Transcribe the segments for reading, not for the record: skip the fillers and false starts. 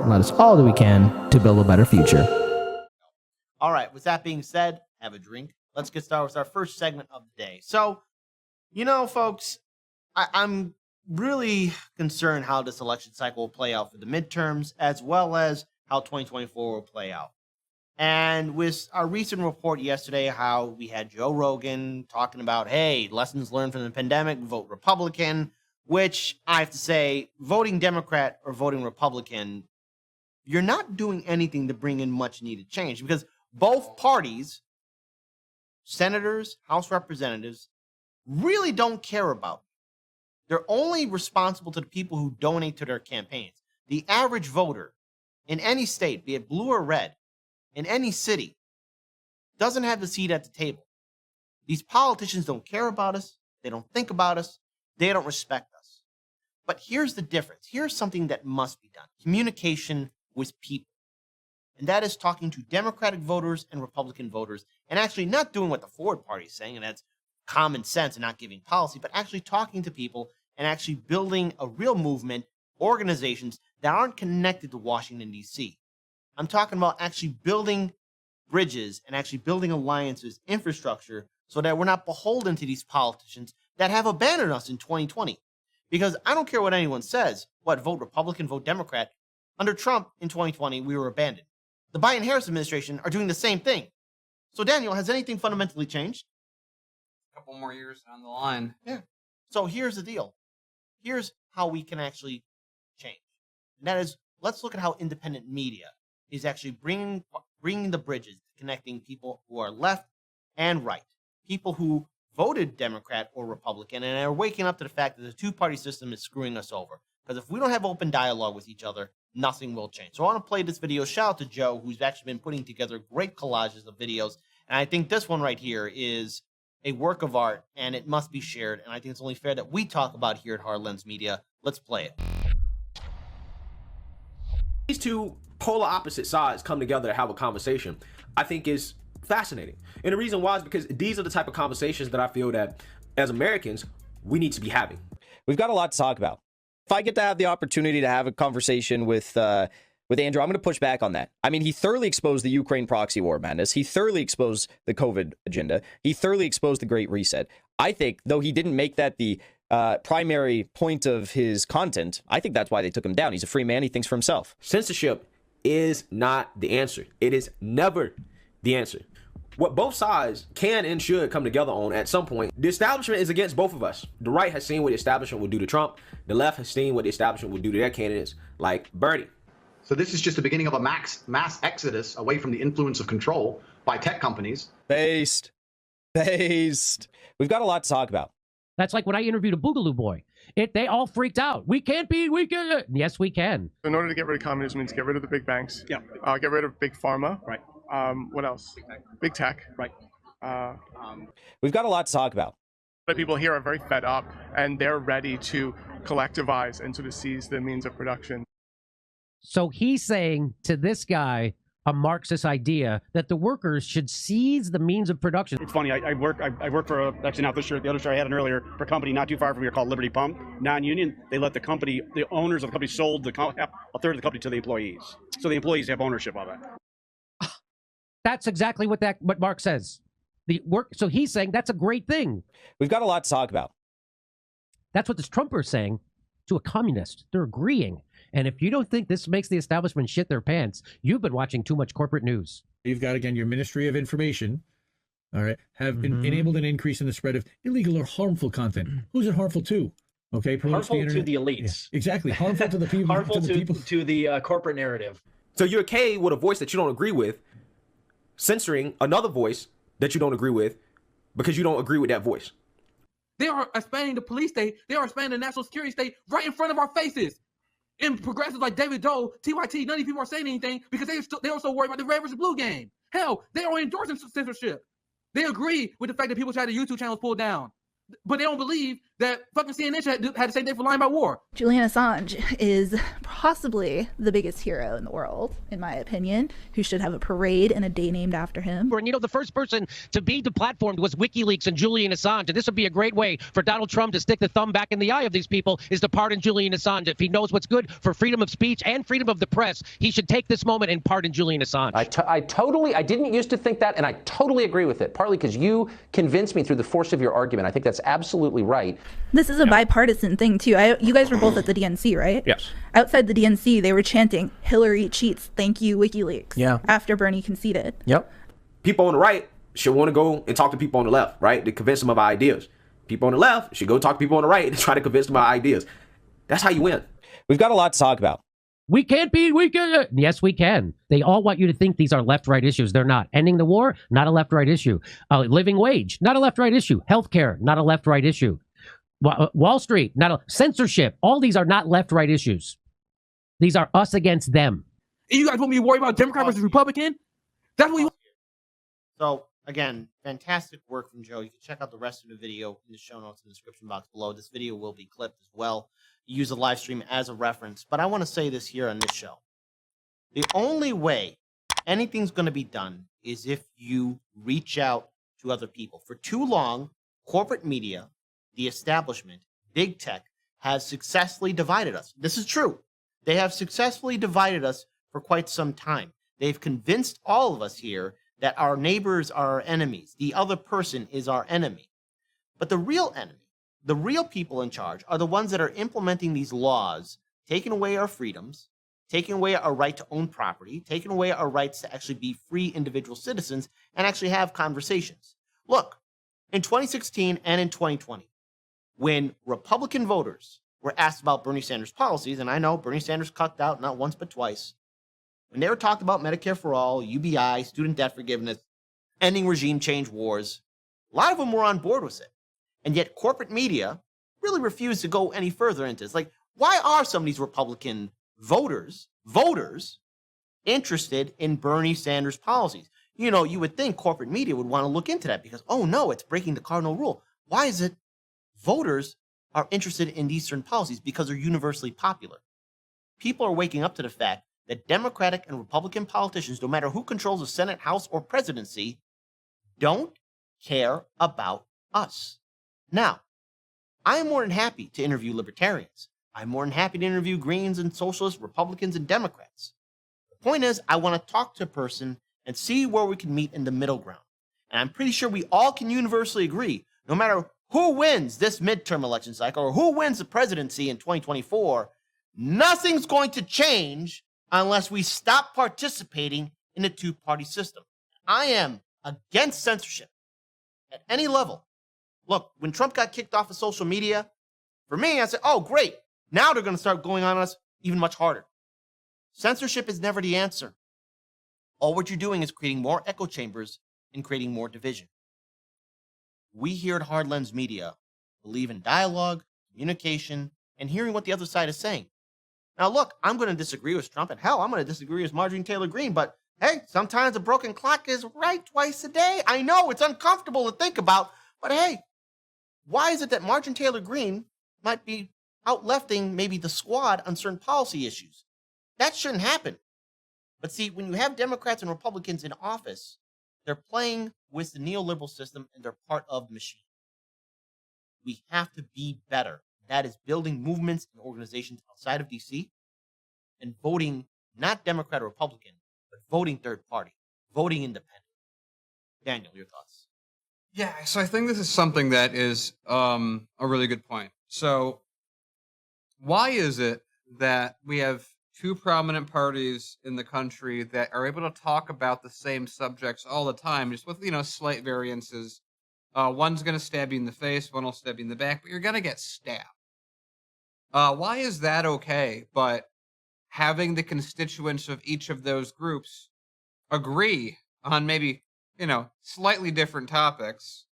and let us all do we can to build a better future. All right, with that being said, have a drink. Let's get started with our first segment of the day. So, folks, I'm really concerned how this election cycle will play out for the midterms, as well as how 2024 will play out. And with our recent report yesterday, how we had Joe Rogan talking about, hey, lessons learned from the pandemic, vote Republican, which I have to say, voting Democrat or voting Republican, you're not doing anything to bring in much needed change, because both parties, senators, House representatives, really don't care about you. They're only responsible to the people who donate to their campaigns. The average voter in any state, be it blue or red, in any city, doesn't have a seat at the table. These politicians don't care about us. They don't think about us. They don't respect us. But here's the difference. Here's something that must be done. Communication with people. And that is talking to Democratic voters and Republican voters, and actually not doing what the Ford Party is saying, and that's common sense and not giving policy, but actually talking to people and actually building a real movement, organizations that aren't connected to Washington, D.C. I'm talking about actually building bridges and actually building alliances, infrastructure, so that we're not beholden to these politicians that have abandoned us in 2020. Because I don't care what anyone says, vote Republican, vote Democrat. Under Trump in 2020, we were abandoned. The Biden-Harris administration are doing the same thing. So, Daniel, has anything fundamentally changed? A couple more years down the line. Yeah. So here's the deal. Here's how we can actually change. And that is, let's look at how independent media is actually bringing the bridges, connecting people who are left and right, people who voted Democrat or Republican and are waking up to the fact that the two-party system is screwing us over. Because if we don't have open dialogue with each other, nothing will change. So I want to play this video. Shout out to Joe, who's actually been putting together great collages of videos. And I think this one right here is a work of art, and it must be shared. And I think it's only fair that we talk about here at Hard Lens Media. Let's play it. These two polar opposite sides come together to have a conversation, I think is fascinating. And the reason why is because these are the type of conversations that I feel that as Americans, we need to be having. We've got a lot to talk about. If I get to have the opportunity to have a conversation with Andrew, I'm going to push back on that. I mean, he thoroughly exposed the Ukraine proxy war madness. He thoroughly exposed the COVID agenda. He thoroughly exposed the Great Reset. I think, though he didn't make that the primary point of his content, I think that's why they took him down. He's a free man. He thinks for himself. Censorship is not the answer. It is never the answer. What both sides can and should come together on at some point, the establishment is against both of us. The right has seen what the establishment will do to Trump. The left has seen what the establishment will do to their candidates like Bernie. So this is just the beginning of a mass exodus away from the influence of control by tech companies. Based. We've got a lot to talk about. That's like when I interviewed a Boogaloo Boy. They all freaked out. We can. Yes, we can. In order to get rid of communism means get rid of the big banks. Yeah. Get rid of big pharma. Right. What else? Big tech. Right. We've got a lot to talk about. The people here are very fed up, and they're ready to collectivize and sort of seize the means of production. So he's saying to this guy, a Marxist idea, that the workers should seize the means of production. It's funny. I work for actually not this shirt, the other shirt I had an earlier, for a company not too far from here called Liberty Pump, non-union. They let the owners of the company sold a third of the company to the employees, so the employees have ownership of it. That's exactly what Marx says. So he's saying that's a great thing. We've got a lot to talk about. That's what this Trumper is saying to a communist. They're agreeing. And if you don't think this makes the establishment shit their pants, you've been watching too much corporate news. You've got, again, your Ministry of Information, all right, have enabled an increase in the spread of illegal or harmful content. Who's it harmful to? Okay, harmful to the elites. Yeah, exactly, harmful to the people. Harmful to the corporate narrative. So you're okay with a voice that you don't agree with, censoring another voice that you don't agree with because you don't agree with that voice. They are expanding the police state. They are expanding the national security state right in front of our faces. And progressives like David Doe, TYT, none of these people are saying anything because they're so worried about the red versus blue game. Hell, they are endorsing censorship. They agree with the fact that people had their YouTube channels pulled down. But they don't believe that fucking CNN had the same day for lying about war. Julian Assange is possibly the biggest hero in the world, in my opinion, who should have a parade and a day named after him. And you know, the first person to be deplatformed was WikiLeaks and Julian Assange. And this would be a great way for Donald Trump to stick the thumb back in the eye of these people, is to pardon Julian Assange. If he knows what's good for freedom of speech and freedom of the press, he should take this moment and pardon Julian Assange. I didn't used to think that, and I totally agree with it, partly because you convinced me through the force of your argument. I think that's absolutely right. This is a bipartisan thing, too. You guys were both at the DNC, right? Yes. Outside the DNC, they were chanting, "Hillary cheats, thank you, WikiLeaks," Yeah. after Bernie conceded. Yep. People on the right should want to go and talk to people on the left, right? To convince them of ideas. People on the left should go talk to people on the right and try to convince them of ideas. That's how you win. We've got a lot to talk about. We can't. Yes, we can. They all want you to think these are left-right issues. They're not. Ending the war, not a left-right issue. Living wage, not a left-right issue. Healthcare, not a left-right issue. Wall Street, not a censorship. All these are not left-right issues. These are us against them. And you guys want me to worry about Democrat versus Republican? That's what you. So again, fantastic work from Joe. You can check out the rest of the video in the show notes in the description box below. This video will be clipped as well. Use the live stream as a reference. But I want to say this here on this show. The only way anything's going to be done is if you reach out to other people. For too long, corporate media, the establishment, big tech, has successfully divided us. This is true. They have successfully divided us for quite some time. They've convinced all of us here that our neighbors are our enemies. The other person is our enemy. But the real enemy, the real people in charge, are the ones that are implementing these laws, taking away our freedoms, taking away our right to own property, taking away our rights to actually be free individual citizens and actually have conversations. Look, in 2016 and in 2020, when Republican voters were asked about Bernie Sanders' policies, and I know Bernie Sanders cucked out not once but twice, when they were talking about Medicare for all, UBI, student debt forgiveness, ending regime change wars, a lot of them were on board with it. And yet corporate media really refused to go any further into this. Like, why are some of these Republican voters interested in Bernie Sanders' policies? You know, you would think corporate media would want to look into that because, oh no, it's breaking the cardinal rule. Why is it voters are interested in these certain policies? Because they're universally popular. People are waking up to the fact that Democratic and Republican politicians, no matter who controls the Senate, House, or presidency, don't care about us. Now, I am more than happy to interview libertarians. I'm more than happy to interview Greens and Socialists, Republicans, and Democrats. The point is, I want to talk to a person and see where we can meet in the middle ground. And I'm pretty sure we all can universally agree, no matter who wins this midterm election cycle or who wins the presidency in 2024, nothing's going to change unless we stop participating in a two-party system. I am against censorship at any level. Look, when Trump got kicked off of social media, for me, I said, oh, great. Now they're going to start going on us even much harder. Censorship is never the answer. All what you're doing is creating more echo chambers and creating more division. We here at Hard Lens Media believe in dialogue, communication, and hearing what the other side is saying. Now, look, I'm going to disagree with Trump, and hell, I'm going to disagree with Marjorie Taylor Greene, but hey, sometimes a broken clock is right twice a day. I know it's uncomfortable to think about, but hey, why is it that Marjorie Taylor Greene might be out-lefting maybe the squad on certain policy issues? That shouldn't happen. But see, when you have Democrats and Republicans in office, they're playing with the neoliberal system and they're part of the machine. We have to be better. That is building movements and organizations outside of DC and voting not Democrat or Republican, but voting third party, voting independent. Daniel, your thoughts? Yeah, so I think this is something that is a really good point. So why is it that we have two prominent parties in the country that are able to talk about the same subjects all the time, just with, slight variances? One's going to stab you in the face, one will stab you in the back, but you're going to get stabbed. Why is that okay? But having the constituents of each of those groups agree on maybe, slightly different topics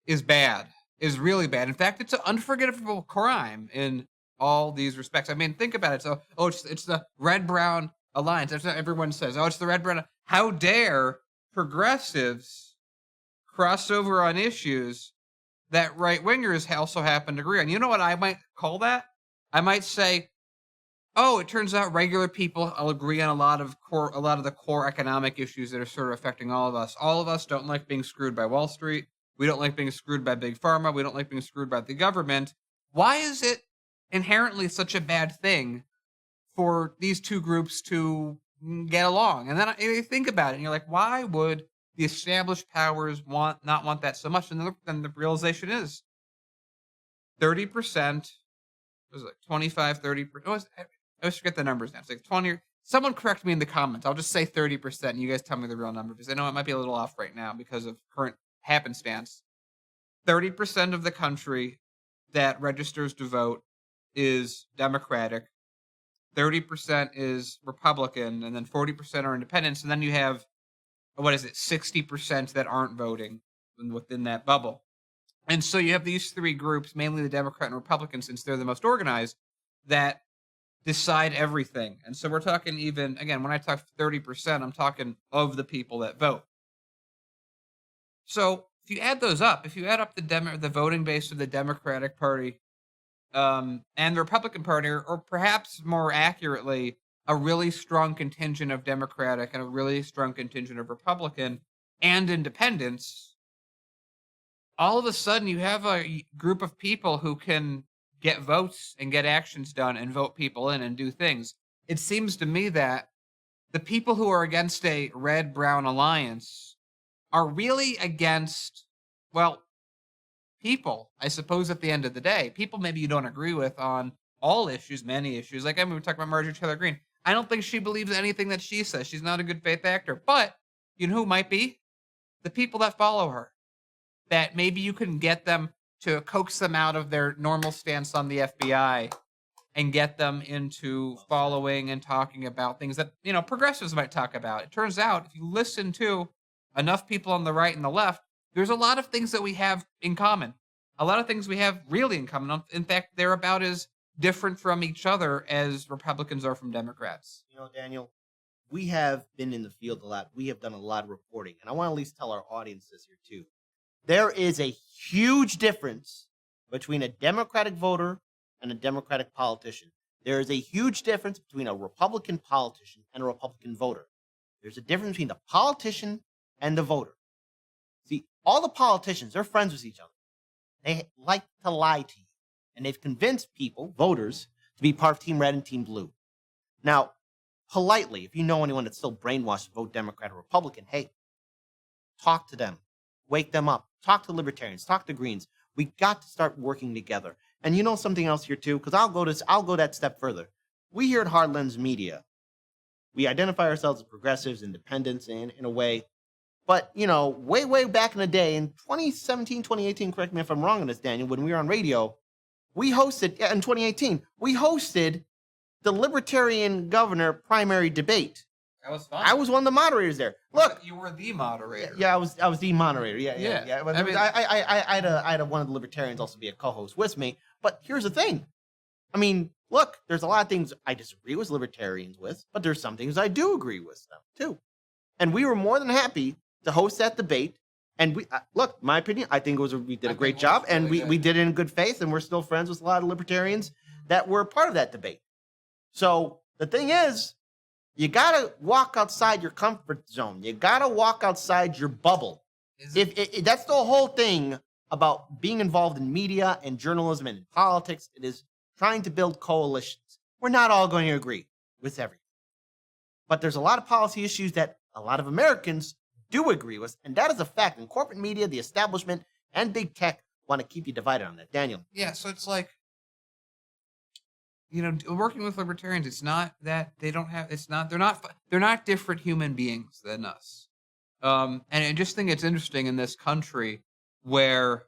is bad, is really bad. In fact, it's an unforgivable crime in all these respects. I mean, think about it. So, it's the red-brown alliance. That's what everyone says. Oh, it's the red-brown. How dare progressives cross over on issues that right-wingers also happen to agree on? You know what I might call that? I might say, oh, it turns out regular people will agree on a lot of the core economic issues that are sort of affecting all of us. All of us don't like being screwed by Wall Street. We don't like being screwed by Big Pharma. We don't like being screwed by the government. Why is it inherently such a bad thing for these two groups to get along? And then you think about it, and you're like, why would the established powers not want that so much? And then the realization is 30%, was it like 25, 30%? I always forget the numbers now. It's like 20. Someone correct me in the comments. I'll just say 30%, and you guys tell me the real number, because I know it might be a little off right now because of current happenstance. 30% of the country that registers to vote is Democratic, 30% is Republican, and then 40% are independents, and then you have, 60% that aren't voting within that bubble. And so you have these three groups, mainly the Democrat and Republican, since they're the most organized, that decide everything. And so we're talking even, again, when I talk 30%, I'm talking of the people that vote. So if you add those up, if you add up the voting base of the Democratic Party and the Republican Party, or perhaps more accurately, a really strong contingent of Democratic and a really strong contingent of Republican and independents, all of a sudden you have a group of people who can get votes and get actions done and vote people in and do things. It seems to me that the people who are against a red-brown alliance are really against, well, people, I suppose, at the end of the day. People maybe you don't agree with on all issues, many issues. Like, I mean, we talked about Marjorie Taylor Greene. I don't think she believes anything that she says. She's not a good faith actor. But, you know who might be? The people that follow her. That maybe you can get them to coax them out of their normal stance on the FBI and get them into following and talking about things that, you know, progressives might talk about. It turns out, if you listen to enough people on the right and the left, there's a lot of things that we have in common. A lot of things we have really in common. In fact, they're about as different from each other as Republicans are from Democrats. You know, Daniel, we have been in the field a lot. We have done a lot of reporting. And I want to at least tell our audience this here, too. There is a huge difference between a Democratic voter and a Democratic politician. There is a huge difference between a Republican politician and a Republican voter. There's a difference between the politician and the voter. See, all the politicians, they're friends with each other. They like to lie to you. And they've convinced people, voters, to be part of Team Red and Team Blue. Now, politely, if you know anyone that's still brainwashed to vote Democrat or Republican, hey, talk to them. Wake them up. Talk to libertarians. Talk to Greens. We got to start working together. And you know something else here, too? Because I'll go that step further. We here at Hard Lens Media, we identify ourselves as progressives, independents, in a way. But, you know, way back in the day, in 2017, 2018, correct me if I'm wrong on this, Daniel, when we were on radio, we hosted, in 2018, we hosted the Libertarian governor primary debate. That was fun. I was one of the moderators there. Look, you were the moderator. Yeah, I was the moderator. Yeah. But I mean, I had one of the Libertarians also be a co-host with me. But here's the thing. I mean, look, there's a lot of things I disagree with Libertarians with, but there's some things I do agree with them too. And we were more than happy to host that debate. And we look, my opinion, I think we did a great job, and we did it in good faith, and we're still friends with a lot of Libertarians that were part of that debate. So the thing is, you gotta walk outside your comfort zone. You gotta walk outside your bubble. If that's the whole thing about being involved in media and journalism and in politics. It is trying to build coalitions. We're not all going to agree with everything, but there's a lot of policy issues that a lot of Americans do agree with, and that is a fact. And corporate media, the establishment, and big tech want to keep you divided on that. Daniel. Yeah, so it's like, you know, working with libertarians, it's not that they don't have, it's not, they're not different human beings than us. And I just think it's interesting in this country where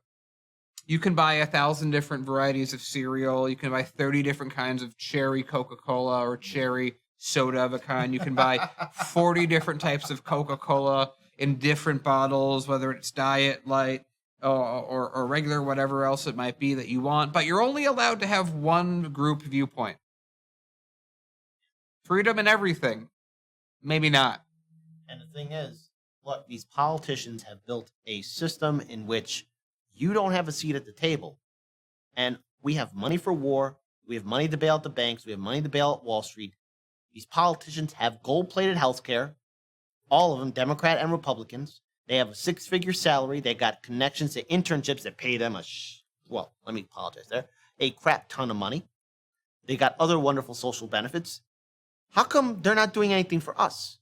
you can buy 1,000 different varieties of cereal, you can buy 30 different kinds of cherry Coca-Cola or cherry soda of a kind, you can buy 40 different types of Coca-Cola in different bottles, whether it's diet, light, or regular, whatever else it might be that you want, but you're only allowed to have one group viewpoint. Freedom in everything. Maybe not. And the thing is, look, these politicians have built a system in which you don't have a seat at the table. And we have money for war, We have money to bail out the banks. We have money to bail out Wall Street. These politicians have gold-plated health care. All of them, Democrat and Republicans. They have a six-figure salary. They got connections to internships that pay them let me apologize there, a crap ton of money. They got other wonderful social benefits. How come they're not doing anything for us?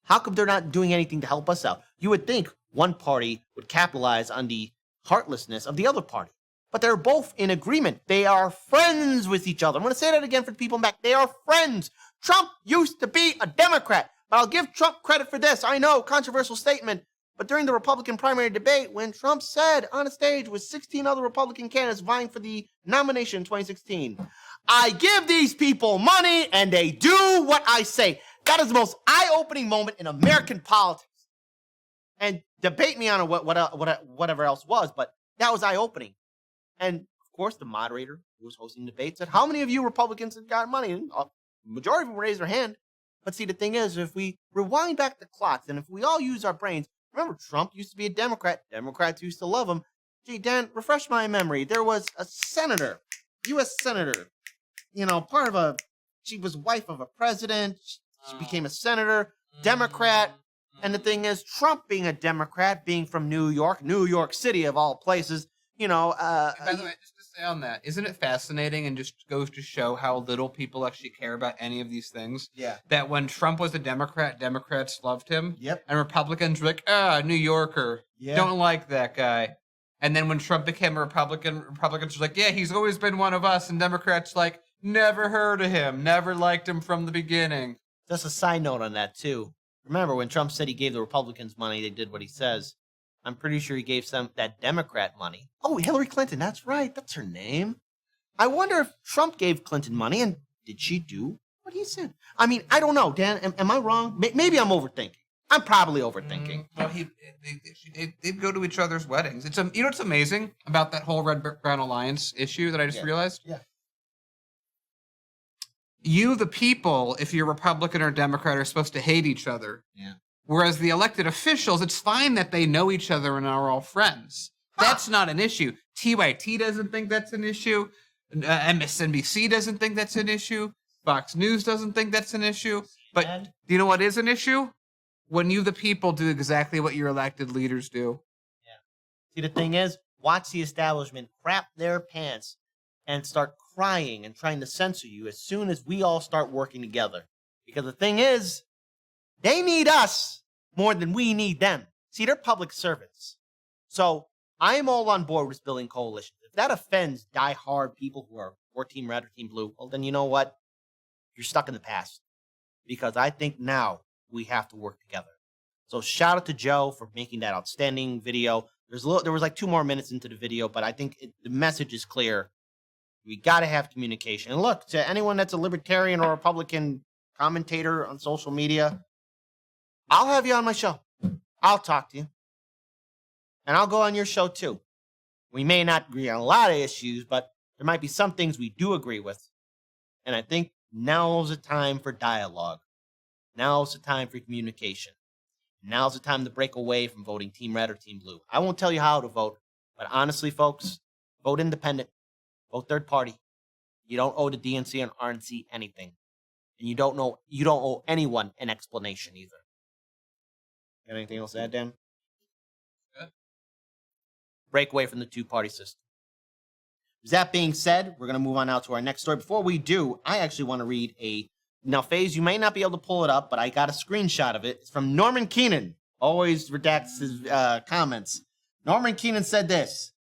How come they're not doing anything to help us out? You would think one party would capitalize on the heartlessness of the other party. But they're both in agreement. They are friends with each other. I'm going to say that again for the people back. They are friends. Trump used to be a Democrat. But I'll give Trump credit for this. I know, controversial statement. But during the Republican primary debate, when Trump said on a stage with 16 other Republican candidates vying for the nomination in 2016, I give these people money and they do what I say. That is the most eye-opening moment in American politics. And debate me on whatever else was, but that was eye-opening. And, of course, the moderator who was hosting the debate said, how many of you Republicans have got money? And the majority of them raised their hand. But see, the thing is, if we rewind back the clocks and if we all use our brains, remember, Trump used to be a Democrat. Democrats used to love him. Gee, Dan, refresh my memory. There was a senator, U.S. senator, she was wife of a president. She became a senator, Democrat. And the thing is, Trump being a Democrat, being from New York City of all places, by the way, just to say on that, isn't it fascinating and just goes to show how little people actually care about any of these things? Yeah. That when Trump was a Democrat, Democrats loved him. Yep. And Republicans were like, New Yorker. Yeah. Don't like that guy. And then when Trump became a Republican, Republicans were like, yeah, he's always been one of us. And Democrats like, never heard of him, never liked him from the beginning. Just a side note on that, too. Remember, when Trump said he gave the Republicans money, they did what he says. I'm pretty sure he gave some that Democrat money. Oh, Hillary Clinton. That's right. That's her name. I wonder if Trump gave Clinton money, and did she do what he said? I mean, I don't know, Dan. Am I wrong? Maybe I'm overthinking. I'm probably overthinking. Well, they did go to each other's weddings. It's what's amazing about that whole Red Brown Alliance issue that I just realized? Yeah. You, the people, if you're Republican or Democrat, are supposed to hate each other. Yeah. Whereas the elected officials, it's fine that they know each other and are all friends. That's not an issue. TYT doesn't think that's an issue. MSNBC doesn't think that's an issue. Fox News doesn't think that's an issue. But do you know what is an issue? When you, the people, do exactly what your elected leaders do. Yeah. See, the thing is, watch the establishment crap their pants and start crying and trying to censor you as soon as we all start working together. Because the thing is, they need us more than we need them. See, they're public servants. So I'm all on board with building coalitions. If that offends diehard people who are for Team Red or Team Blue, well, then you know what? You're stuck in the past. Because I think now we have to work together. So shout out to Joe for making that outstanding video. There was like 2 more minutes into the video, but I think the message is clear. We got to have communication. And look, to anyone that's a libertarian or Republican commentator on social media, I'll have you on my show. I'll talk to you. And I'll go on your show too. We may not agree on a lot of issues, but there might be some things we do agree with. And I think now's the time for dialogue. Now's the time for communication. Now's the time to break away from voting Team Red or Team Blue. I won't tell you how to vote, but honestly, folks, vote independent. Vote third party. You don't owe the DNC and RNC anything. And you don't owe anyone an explanation either. Got anything else to add, Dan? Good. Break away from the two-party system. With that being said, we're going to move on now to our next story. Before we do, I actually want to read Now, FaZe, you may not be able to pull it up, but I got a screenshot of it. It's from Norman Keenan. Always redacts his comments. Norman Keenan said this.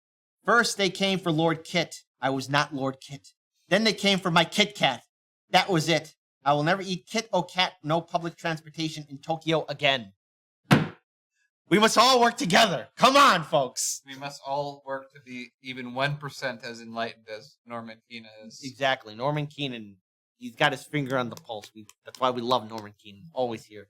First, they came for Lord Kit. I was not Lord Kit. Then they came for my Kit Kat. That was it. I will never eat Kit or cat, no public transportation in Tokyo again. We must all work together. Come on, folks. We must all work to be even 1% as enlightened as Norman Keenan is. Exactly. Norman Keenan, he's got his finger on the pulse. That's why we love Norman Keenan. Always here.